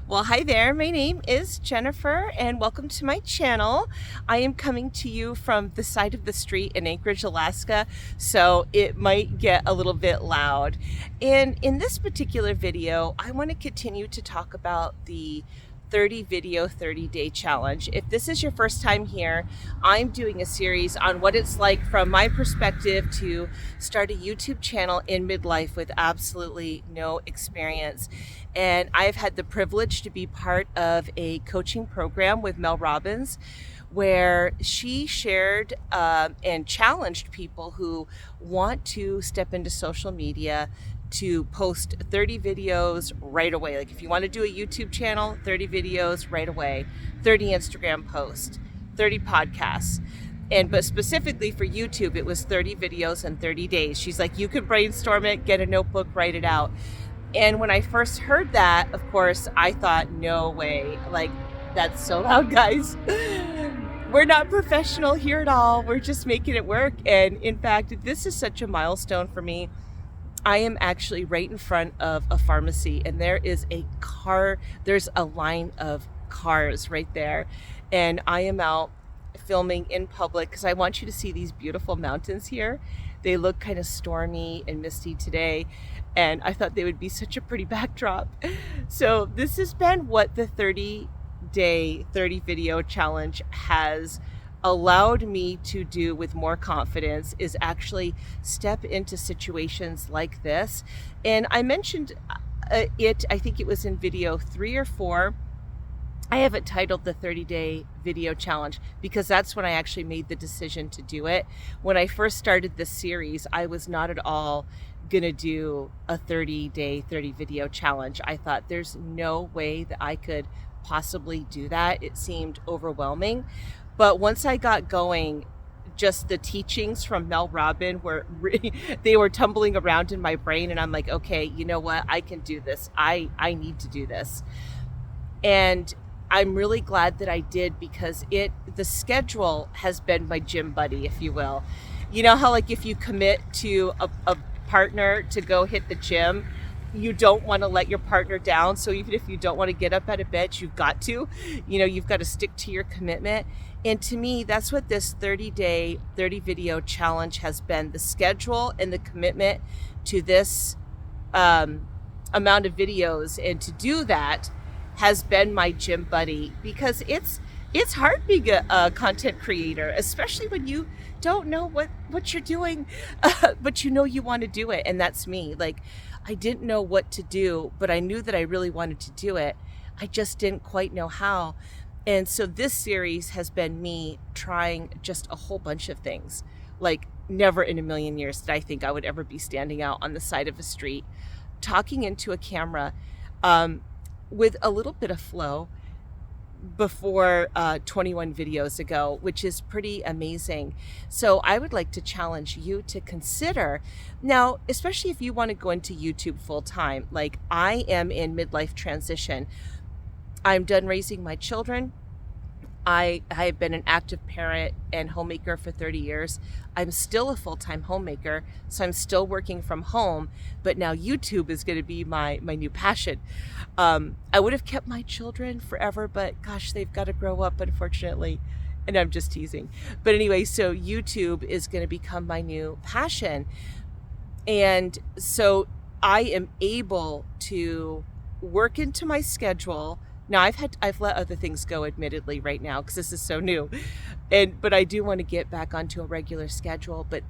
Well, hi there. My name is Jennifer, and welcome to my channel. I am coming to you from the side of the street in Anchorage, Alaska, so it might get a little bit loud. And in this particular video, I want to continue to talk about the 30 video 30 day challenge. If this is your first time here, I'm doing a series on what it's like from my perspective to start a YouTube channel in midlife with absolutely no experience. And I've had the privilege to be part of a coaching program with Mel Robbins where she shared and challenged people who want to step into social media to post 30 videos right away. Like if you want to do a YouTube channel, 30 videos right away, 30 Instagram posts, 30 podcasts. But specifically for YouTube, it was 30 videos in 30 days. She's like, you could brainstorm it, get a notebook, write it out. And when I first heard that, of course, I thought, no way, like, that's so loud, guys. We're not professional here at all. We're just making it work. And in fact, this is such a milestone for me. I am actually right in front of a pharmacy, and there's a line of cars right there. And I am out filming in public because I want you to see these beautiful mountains here. They look kind of stormy and misty today, and I thought they would be such a pretty backdrop. So this has been what the 30-day, 30 video challenge has allowed me to do with more confidence, is actually step into situations like this. And I mentioned I think it was in video 3 or 4. I have it titled the 30-day video challenge because that's when I actually made the decision to do it. When I first started this series, I was not at all gonna do a 30-day, 30 video challenge. I thought there's no way that I could possibly do that. It seemed overwhelming. But once I got going, just the teachings from Mel Robbins they were tumbling around in my brain, and I'm like, okay, you know what? I can do this. I need to do this. And I'm really glad that I did because the schedule has been my gym buddy, if you will. You know how like if you commit to a partner to go hit the gym, you don't want to let your partner down. So even if you don't want to get up out of bed, you've got to, you've got to stick to your commitment. And to me, that's what this 30-day, 30 video challenge has been, the schedule and the commitment to this amount of videos. And to do that has been my gym buddy because it's hard being a content creator, especially when you don't know what you're doing, but you want to do it. And that's me. Like, I didn't know what to do, but I knew that I really wanted to do it. I just didn't quite know how. And so this series has been me trying just a whole bunch of things. Like, never in a million years did I think I would ever be standing out on the side of a street, talking into a camera with a little bit of flow before 21 videos ago, which is pretty amazing. So I would like to challenge you to consider now, especially if you want to go into YouTube full time. Like, I am in midlife transition. I'm done raising my children. I have been an active parent and homemaker for 30 years. I'm still a full-time homemaker, so I'm still working from home, but now YouTube is going to be my new passion. I would have kept my children forever, but gosh, they've got to grow up, unfortunately, and I'm just teasing. But anyway, so YouTube is going to become my new passion. And so I am able to work into my schedule. Now I've let other things go, admittedly, right now because this is so new, but I do want to get back onto a regular schedule. But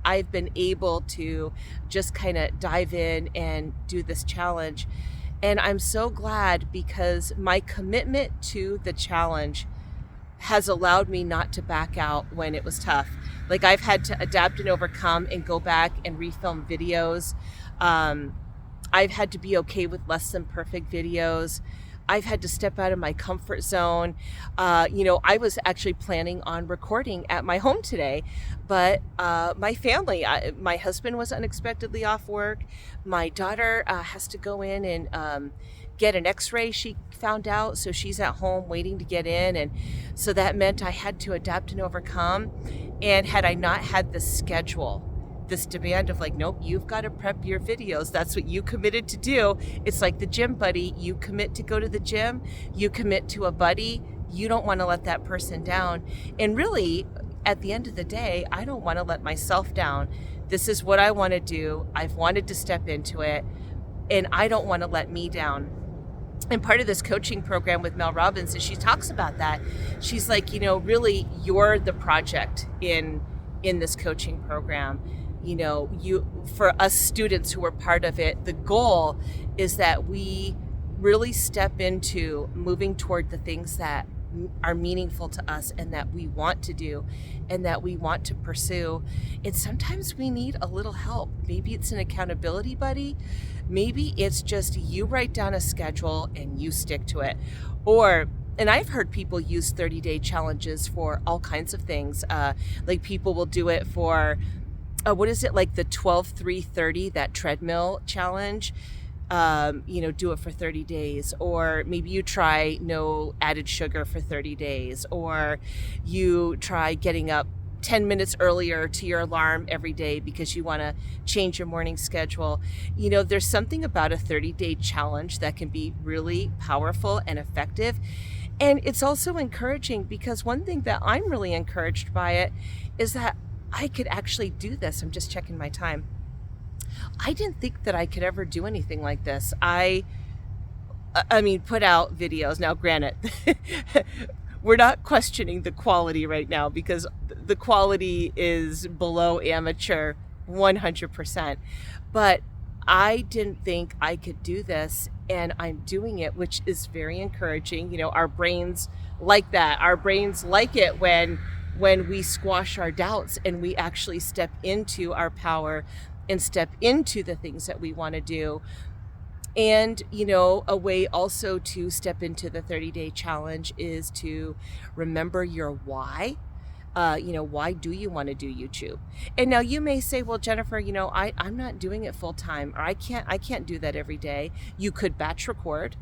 I've been able to just kind of dive in and do this challenge, and I'm so glad because my commitment to the challenge has allowed me not to back out when it was tough. Like, I've had to adapt and overcome and go back and refilm videos. I've had to be okay with less than perfect videos. I've had to step out of my comfort zone. I was actually planning on recording at my home today, but my family, my husband was unexpectedly off work. My daughter has to go in and get an x-ray, she found out, so she's at home waiting to get in. And so that meant I had to adapt and overcome. And had I not had the schedule this demand of like, nope, you've got to prep your videos. That's what you committed to do. It's like the gym buddy. You commit to go to the gym, you commit to a buddy. You don't want to let that person down. And really, at the end of the day, I don't want to let myself down. This is what I want to do. I've wanted to step into it, and I don't want to let me down. And part of this coaching program with Mel Robbins is she talks about that. She's like, really, you're the project in this coaching program. For us students who are part of it, the goal is that we really step into moving toward the things that are meaningful to us and that we want to do and that we want to pursue. And sometimes we need a little help. Maybe it's an accountability buddy. Maybe it's just you write down a schedule and you stick to it. And I've heard people use 30-day challenges for all kinds of things. Like people will do it for, what is it, like the 12-3-30, that treadmill challenge. Do it for 30 days, or maybe you try no added sugar for 30 days, or you try getting up 10 minutes earlier to your alarm every day because you want to change your morning schedule. There's something about a 30-day challenge that can be really powerful and effective. And it's also encouraging because one thing that I'm really encouraged by it is that I could actually do this. I'm just checking my time. I didn't think that I could ever do anything like this. I mean, put out videos. Now, granted, we're not questioning the quality right now because the quality is below amateur 100%. But I didn't think I could do this, and I'm doing it, which is very encouraging. Our brains like that. Our brains like it when we squash our doubts and we actually step into our power and step into the things that we want to do. And, a way also to step into the 30-day challenge is to remember your why. Why do you want to do YouTube? And now you may say, well, Jennifer, I'm not doing it full time, or I can't do that every day. You could batch record,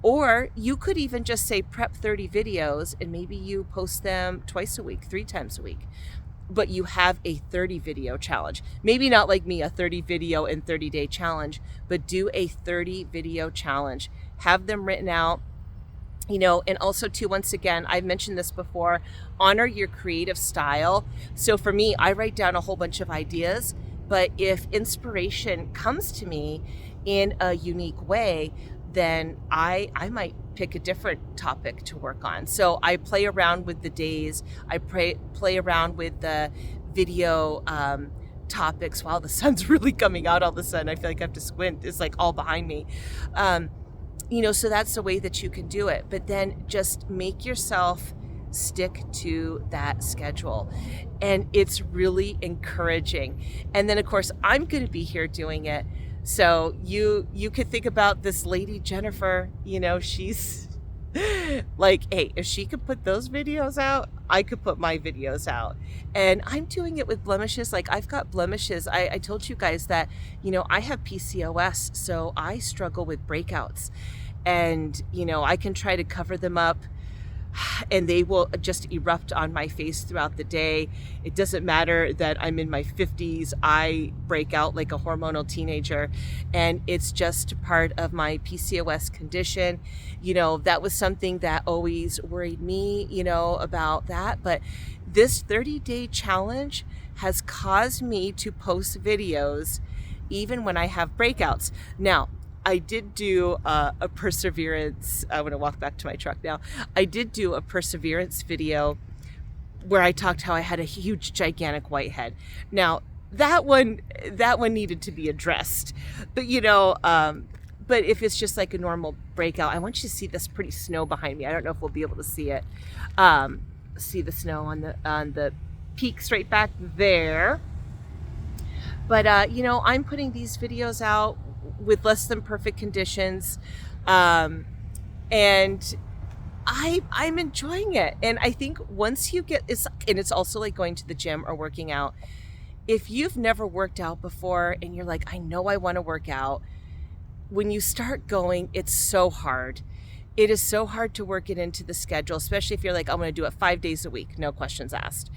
or you could even just say prep 30 videos and maybe you post them twice a week, 3 times a week. But you have a 30 video challenge. Maybe not like me, a 30 video and 30-day challenge, but do a 30 video challenge. Have them written out, and also too, once again, I've mentioned this before, honor your creative style. So for me, I write down a whole bunch of ideas, but if inspiration comes to me in a unique way, then I might pick a different topic to work on. So I play around with the days. I play around with the video topics. Wow, the sun's really coming out all of a sudden. I feel like I have to squint. It's like all behind me. So that's the way that you can do it. But then just make yourself stick to that schedule. And it's really encouraging. And then, of course, I'm going to be here doing it. So you could think about this lady, Jennifer, she's like, hey, if she could put those videos out, I could put my videos out. And I'm doing it with blemishes. Like I've got blemishes. I told you guys that, I have PCOS, so I struggle with breakouts. And, I can try to cover them up and they will just erupt on my face throughout the day. It doesn't matter that I'm in my 50s. I break out like a hormonal teenager, and it's just part of my PCOS condition. That was something that always worried me, about that. But this 30-day challenge has caused me to post videos even when I have breakouts. Now, I did do a perseverance. I want to walk back to my truck now. I did do a perseverance video where I talked how I had a huge, gigantic whitehead. Now that one needed to be addressed, but but if it's just like a normal breakout, I want you to see this pretty snow behind me. I don't know if we'll be able to see it. See the snow on the peaks right back there. But I'm putting these videos out with less than perfect conditions, and I'm enjoying it. And I think once you get it's also like going to the gym or working out. If you've never worked out before and you're like, I know I want to work out, when you start going, it's so hard. It is so hard to work it into the schedule, especially if you're like, I'm going to do it 5 days a week, no questions asked.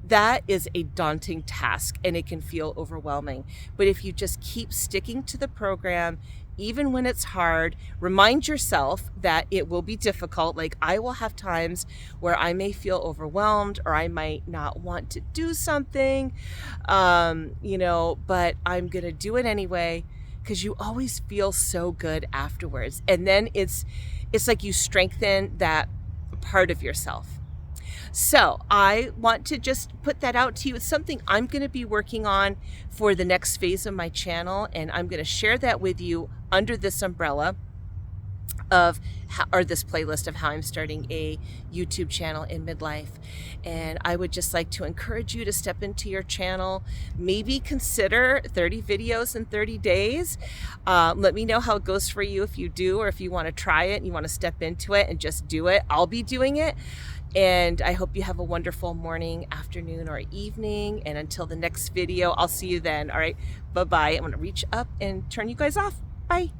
that is a daunting task and it can feel overwhelming. But if you just keep sticking to the program, even when it's hard, remind yourself that it will be difficult. Like, I will have times where I may feel overwhelmed or I might not want to do something, but I'm going to do it anyway, because you always feel so good afterwards. And then it's like you strengthen that part of yourself. So I want to just put that out to you. It's something I'm going to be working on for the next phase of my channel, and I'm going to share that with you under this umbrella of this playlist of how I'm starting a YouTube channel in midlife. And I would just like to encourage you to step into your channel, maybe consider 30 videos in 30 days. Let me know how it goes for you if you do, or if you want to try it and you want to step into it and just do it. I'll be doing it. And I hope you have a wonderful morning, afternoon, or evening. And until the next video, I'll see you then. All right, bye-bye. I'm going to reach up and turn you guys off. Bye.